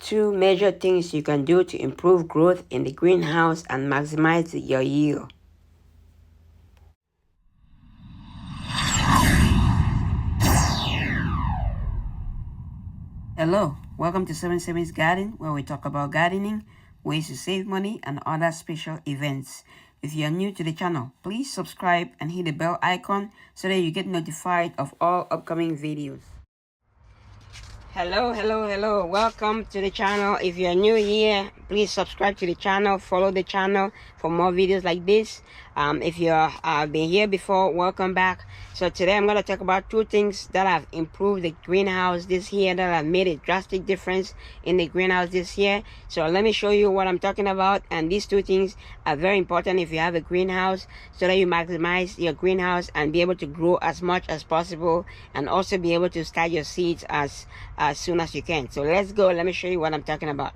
2 major things you can do to improve growth in the greenhouse and maximize your yield. Hello, welcome to 7 Garden, where we talk about gardening, ways to save money, and other special events. If you are new to the channel, please subscribe and hit the bell icon so that you get notified of all upcoming videos. Hello, welcome to the channel. If you are new here, please subscribe to the channel, follow the channel for more videos like this. If you have been here before, welcome back. So today I'm going to talk about 2 things that have improved the greenhouse this year, that have made a drastic difference in the greenhouse this year. So let me show you what I'm talking about, and these 2 things are very important if you have a greenhouse, so that you maximize your greenhouse and be able to grow as much as possible, and also be able to start your seeds as soon as you can. So let's go. Let me show you what I'm talking about.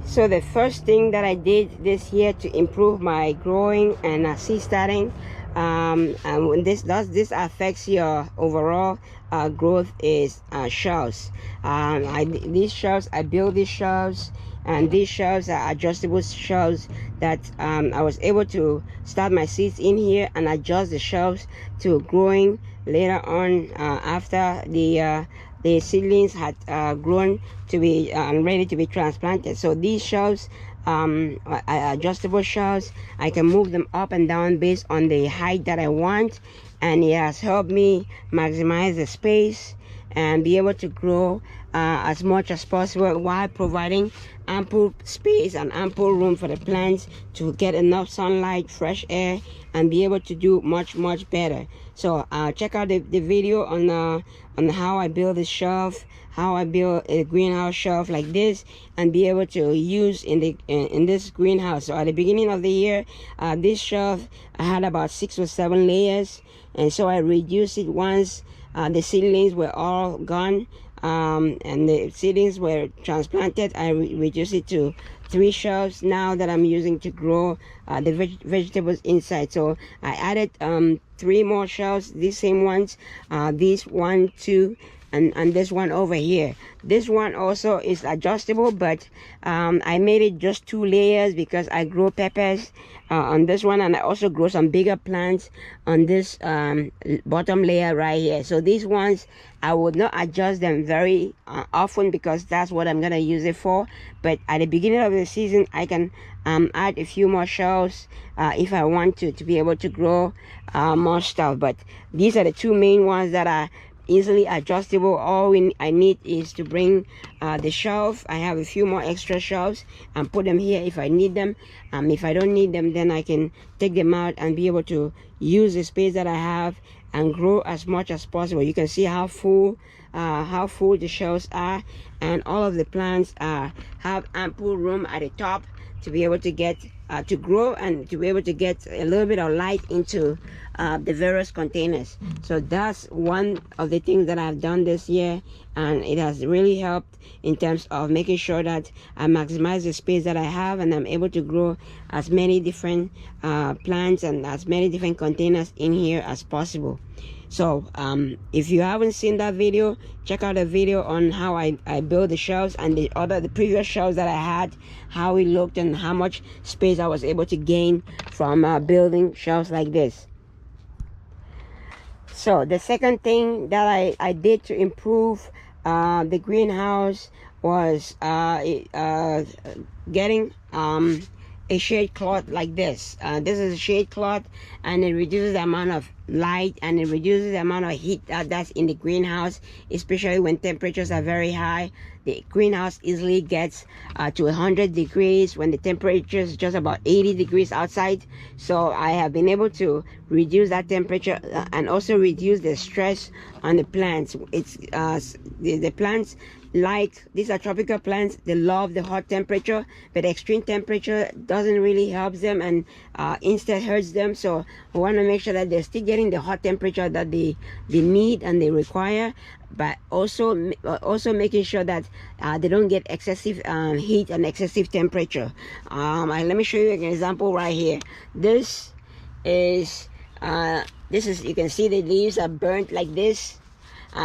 So the first thing that I did this year to improve my growing and seed starting, and when this affects your overall growth, is shelves. These shelves, I build these shelves, and these shelves are adjustable shelves that I was able to start my seeds in here and adjust the shelves to growing later on after the seedlings had grown to be ready to be transplanted. So these shelves are adjustable shelves. I can move them up and down based on the height that I want, and it has helped me maximize the space and be able to grow as much as possible while providing ample space and ample room for the plants to get enough sunlight, fresh air, and be able to do much better. So check out the video on how I build a shelf, how I build a greenhouse shelf like this, and be able to use in this greenhouse. So at the beginning of the year, this shelf I had about 6 or 7 layers, and so I reduced it once the seedlings were all gone, and the seedlings were transplanted. I reduced it to 3 shelves now that I'm using to grow the vegetables inside. So I added 3 more shelves, these same ones, these 1, 2, and this one over here. This one also is adjustable, but I made it just 2 layers because I grow peppers on this one, and I also grow some bigger plants on this bottom layer right here. So these ones, I would not adjust them very often because that's what I'm gonna use it for. But at the beginning of the season, I can add a few more shelves if I want to be able to grow more stuff. But these are the 2 main ones that are easily adjustable. All I need is to bring the shelf. I have a few more extra shelves and put them here if I need them. If I don't need them, then I can take them out and be able to use the space that I have and grow as much as possible. You can see how full the shelves are, and all of the plants have ample room at the top to be able to get to grow and to be able to get a little bit of light into the various containers. So that's one of the things that I've done this year, and it has really helped in terms of making sure that I maximize the space that I have, and I'm able to grow as many different plants and as many different containers in here as possible. So if you haven't seen that video, check out the video on how I built the shelves and the previous shelves that I had, how it looked and how much space I was able to gain from building shelves like this. So the second thing that I did to improve the greenhouse was getting a shade cloth like this. This is a shade cloth, and it reduces the amount of light and it reduces the amount of heat that's in the greenhouse, especially when temperatures are very high. The greenhouse easily gets to 100 degrees when the temperature is just about 80 degrees outside. So I have been able to reduce that temperature and also reduce the stress on the plants. It's the plants, like, these are tropical plants, they love the hot temperature, but extreme temperature doesn't really help them and instead hurts them. So we want to make sure that they're still getting the hot temperature that they need and they require, but also making sure that they don't get excessive heat and excessive temperature. Let me show you an example right here. This is you can see the leaves are burnt like this.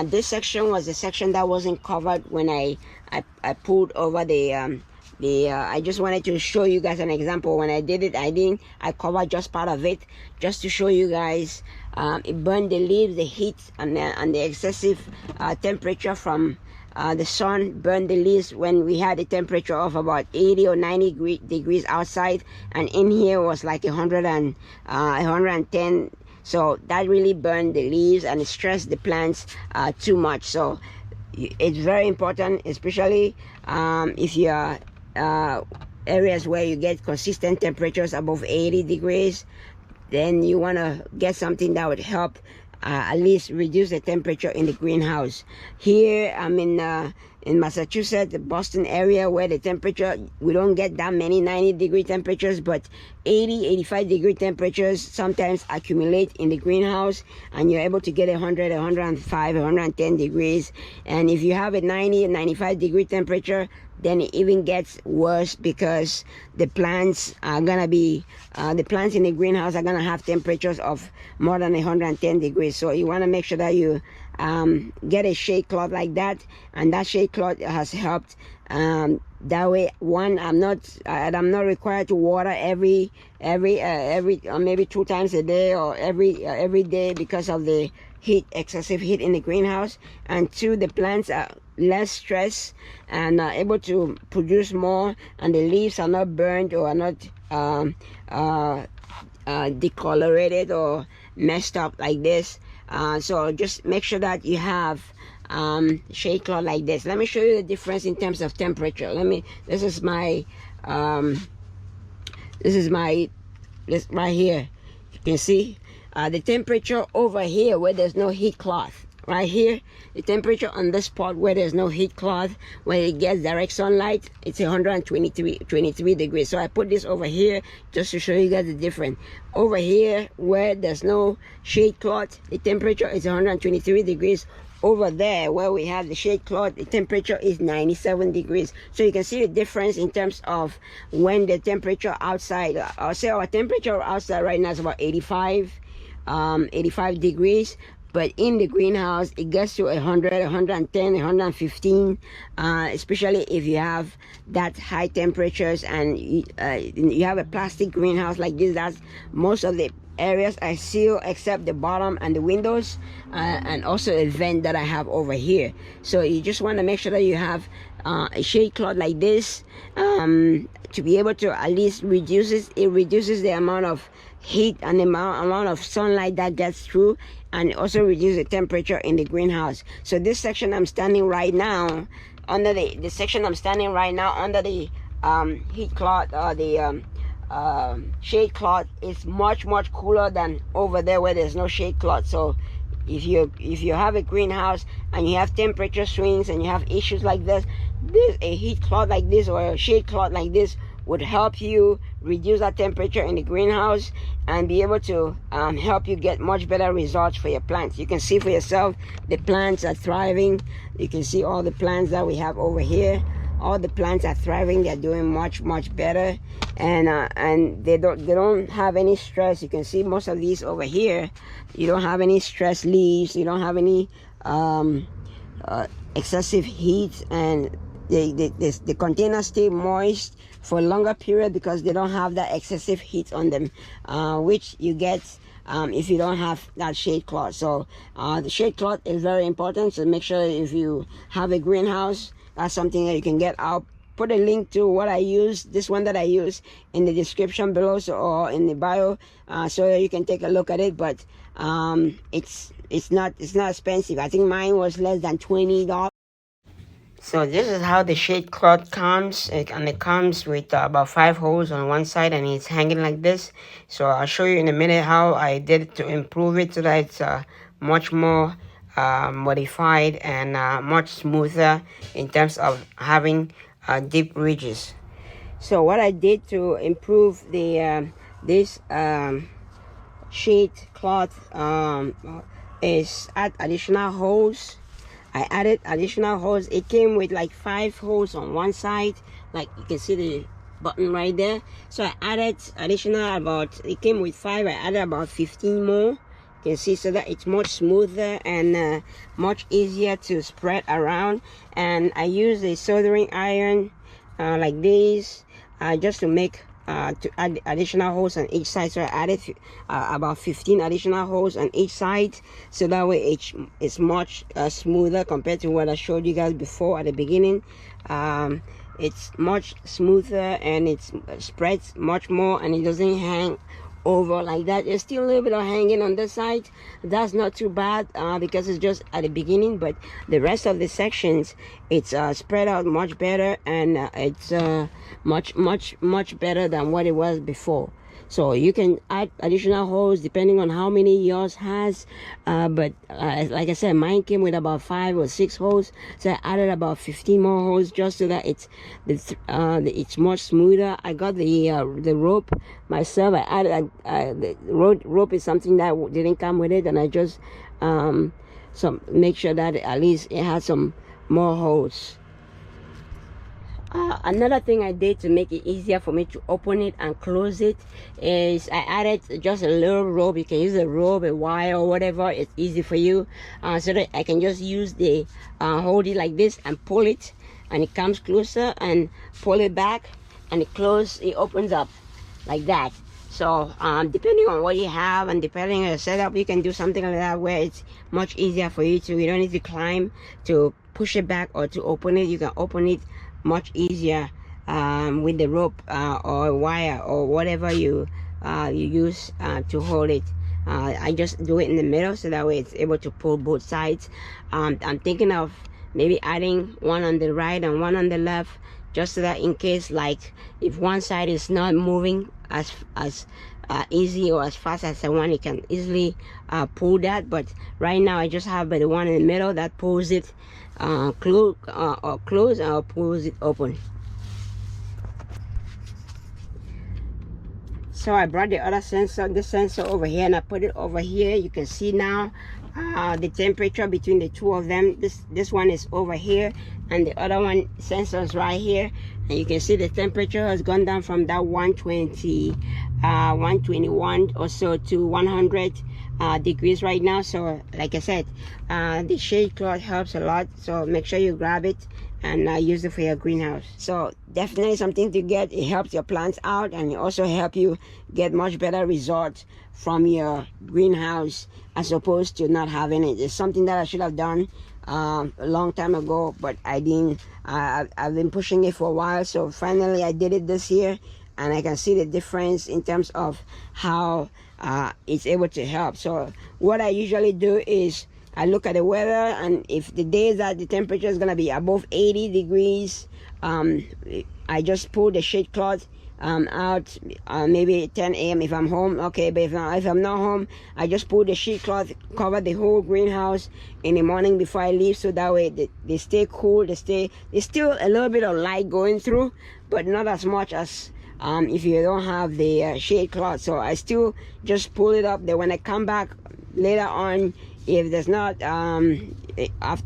This section was the section that wasn't covered when I pulled over the I just wanted to show you guys an example. When I did it, I covered just part of it just to show you guys. It burned the leaves, the heat and the excessive temperature from the sun burned the leaves when we had a temperature of about 80 or 90 degrees outside, and in here was like 110. So that really burned the leaves and it stressed the plants too much. So it's very important, especially if you are areas where you get consistent temperatures above 80 degrees, then you want to get something that would help at least reduce the temperature in the greenhouse. Here I'm in Massachusetts, the Boston area, where the temperature, we don't get that many 90-degree temperatures, but 80-85-degree temperatures sometimes accumulate in the greenhouse, and you're able to get 100, 105, 110 degrees. And if you have a 90 and 95-degree temperature, then it even gets worse, because the plants are gonna be the plants in the greenhouse are gonna have temperatures of more than 110 degrees. So you want to make sure that you get a shade cloth like that, and that shade cloth has helped. That way, one, I'm not required to water every or maybe 2 times a day or every day because of the heat, excessive heat in the greenhouse. And 2, the plants are less stressed and are able to produce more, and the leaves are not burned or are not decolorated or messed up like this. So just make sure that you have shade cloth like this. Let me show you the difference in terms of temperature. This is my this right here. You can see the temperature over here where there's no heat cloth. Right here, the temperature on this part where there's no heat cloth, where it gets direct sunlight, it's 123 degrees. So I put this over here just to show you guys the difference. Over here where there's no shade cloth, the temperature is 123 degrees. Over there where we have the shade cloth, the temperature is 97 degrees. So you can see the difference in terms of when the temperature outside, I'll say our temperature outside right now is about 85 degrees. But in the greenhouse, it gets to 100, 110, 115, especially if you have that high temperatures and you have a plastic greenhouse like this. That's most of the areas I seal except the bottom and the windows, and also a vent that I have over here. So you just want to make sure that you have a shade cloth like this to be able to at least reduces the amount of heat and the amount of sunlight that gets through, and also reduce the temperature in the greenhouse. So this section I'm standing right now under the section I'm standing right now under the heat cloth or the shade cloth is much cooler than over there where there's no shade cloth. So if you have a greenhouse and you have temperature swings and you have issues like this, a heat cloth like this or a shade cloth like this would help you reduce that temperature in the greenhouse and be able to help you get much better results for your plants. You can see for yourself the plants are thriving. You can see all the plants that we have over here. All the plants are thriving. They're doing much better, and they don't have any stress. You can see most of these over here. You don't have any stress leaves. You don't have any excessive heat, and the containers stay moist for a longer period because they don't have that excessive heat on them, which you get if you don't have that shade cloth. So the shade cloth is very important. So make sure if you have a greenhouse, that's something that you can get. I'll put a link to what I use, this one that I use, in the description below, so, or in the bio, so you can take a look at it. But it's not expensive. I think mine was less than $20. So this is how the shade cloth comes, and it comes with about 5 holes on one side, and it's hanging like this. So I'll show you in a minute how I did it to improve it so that it's much more modified and much smoother in terms of having deep ridges. So what I did to improve the this shade cloth is add additional holes. I added additional holes. It came with like 5 holes on one side, like you can see the button right there. So I added additional it came with 5. I added about 15 more You can see, so that it's much smoother and much easier to spread around. And I use a soldering iron like this just to make to add additional holes on each side. So I added about 15 additional holes on each side, so that way it's much smoother compared to what I showed you guys before at the beginning. It's much smoother and it spreads much more, and it doesn't hang over like that. There's still a little bit of hanging on this side. That's not too bad because it's just at the beginning, but the rest of the sections, it's spread out much better, and it's much better than what it was before. So you can add additional holes depending on how many yours has, but like I said, mine came with about 5 or 6 holes, so I added about 15 more holes just so that it's much smoother. I got the rope myself. I added the rope is something that didn't come with it, and I just make sure that at least it has some more holes. Another thing I did to make it easier for me to open it and close it is I added just a little rope. You can use a rope, a wire, or whatever. It's easy for you, so that I can just use the hold it like this and pull it, and it comes closer, and pull it back, and it opens up like that. So depending on what you have and depending on your setup, you can do something like that where it's much easier for you to. You don't need to climb to push it back or to open it. You can open it much easier with the rope or wire or whatever you use to hold it. I just do it in the middle, so that way it's able to pull both sides. I'm thinking of maybe adding one on the right and one on the left, just so that in case, like, if one side is not moving as easy or as fast as the one, you can easily pull that. But right now I just have the one in the middle that pulls it close or pulls it open. So I brought the other sensor, this sensor over here, and I put it over here. You can see now the temperature between the two of them. This one is over here, and the other one sensor is right here, and you can see the temperature has gone down from that 121 or so to 100 degrees right now. So like I said, the shade cloth helps a lot, so make sure you grab it and use it for your greenhouse. So definitely something to get. It helps your plants out, and it also help you get much better results from your greenhouse as opposed to not having it. It's something that I should have done a long time ago, but I didn't. I've been pushing it for a while, so finally I did it this year, and I can see the difference in terms of how it's able to help. So what I usually do is I look at the weather, and if the days that the temperature is going to be above 80 degrees, I just pull the shade cloth out maybe 10 a.m. if I'm home. Okay, but if I'm not home, I just pull the sheet cloth, cover the whole greenhouse in the morning before I leave, so that way they stay cool. There's still a little bit of light going through, but not as much as if you don't have the shade cloth. So I still just pull it up. Then when I come back later on, if there's not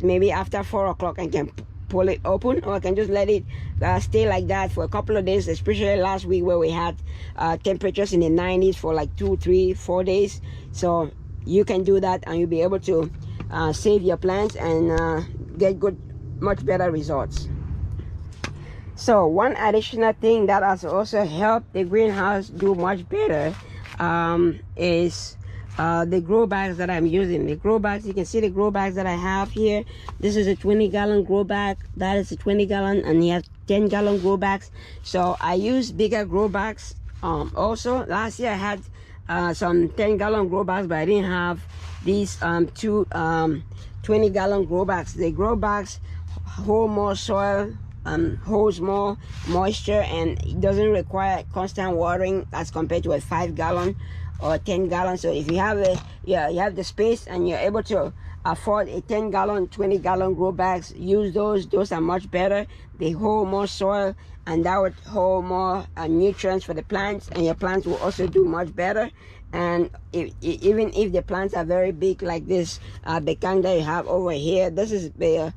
maybe after 4 o'clock, I can pull it open, or I can just let it stay like that for a couple of days, especially last week where we had temperatures in the 90s for like 2, 3, 4 days. So you can do that, and you'll be able to save your plants and get much better results. So one additional thing that has also helped the greenhouse do much better is the grow bags that I'm using. The grow bags, you can see the grow bags that I have here. This is a 20-gallon grow bag, that is a 20-gallon, and you have 10-gallon grow bags. So I use bigger grow bags. Also last year I had some 10-gallon grow bags, but I didn't have these two 20-gallon grow bags. The grow bags hold more soil, holds more moisture, and it doesn't require constant watering as compared to a 5-gallon or 10-gallon. So if you have you have the space and you're able to afford a 10-gallon, 20-gallon grow bags, use those. Those are much better. They hold more soil, and that would hold more nutrients for the plants, and your plants will also do much better. And even if the plants are very big like this pecan that you have over here, this is the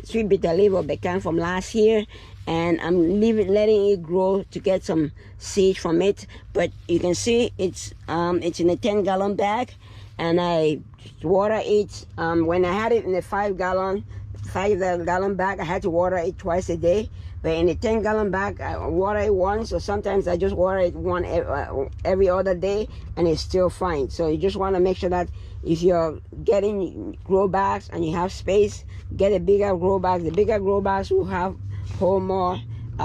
sweet bitter leaf of pecan from last year, and I'm letting it grow to get some seed from it. But you can see it's in a 10-gallon bag, and I water it. When I had it in a 5-gallon bag, I had to water it twice a day. But in a 10-gallon bag, I water it once, or sometimes I just water it every other day, and it's still fine. So you just want to make sure that if you're getting grow bags and you have space, get a bigger grow bag. The bigger grow bags will hold more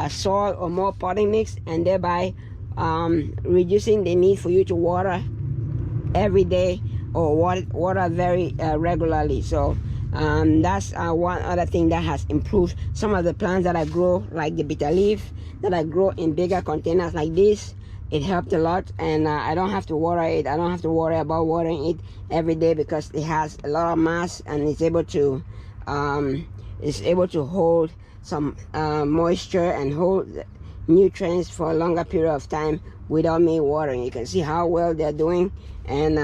soil or more potting mix, and thereby reducing the need for you to water every day or water very regularly. So that's one other thing that has improved. Some of the plants that I grow, like the bitter leaf that I grow in bigger containers like this, it helped a lot, and I don't have to water it. I don't have to worry about watering it every day because it has a lot of mass, and it's able to hold some moisture and hold nutrients for a longer period of time without me watering. You can see how well they're doing, and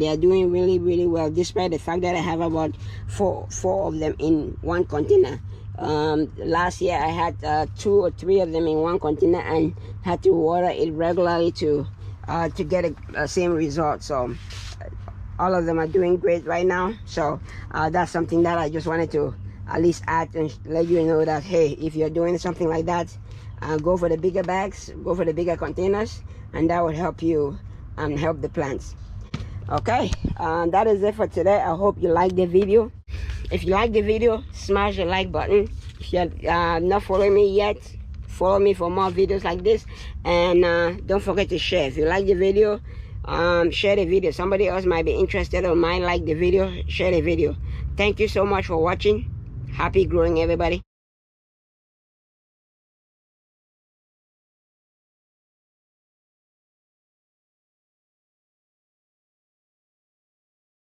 they're doing really, really well, despite the fact that I have about four of them in one container. Last year I had 2 or 3 of them in one container and had to water it regularly to get the same result. So all of them are doing great right now. So that's something that I just wanted to at least add and let you know that, hey, if you're doing something like that, go for the bigger bags, go for the bigger containers, and that will help you and help the plants. Okay, that is it for today. I hope you like the video. If you like the video, smash the like button. If you're not following me yet, follow me for more videos like this, and don't forget to share. If you like the video, share the video. Somebody else might be interested or might like the video. Share the video. Thank you so much for watching. Happy growing, everybody.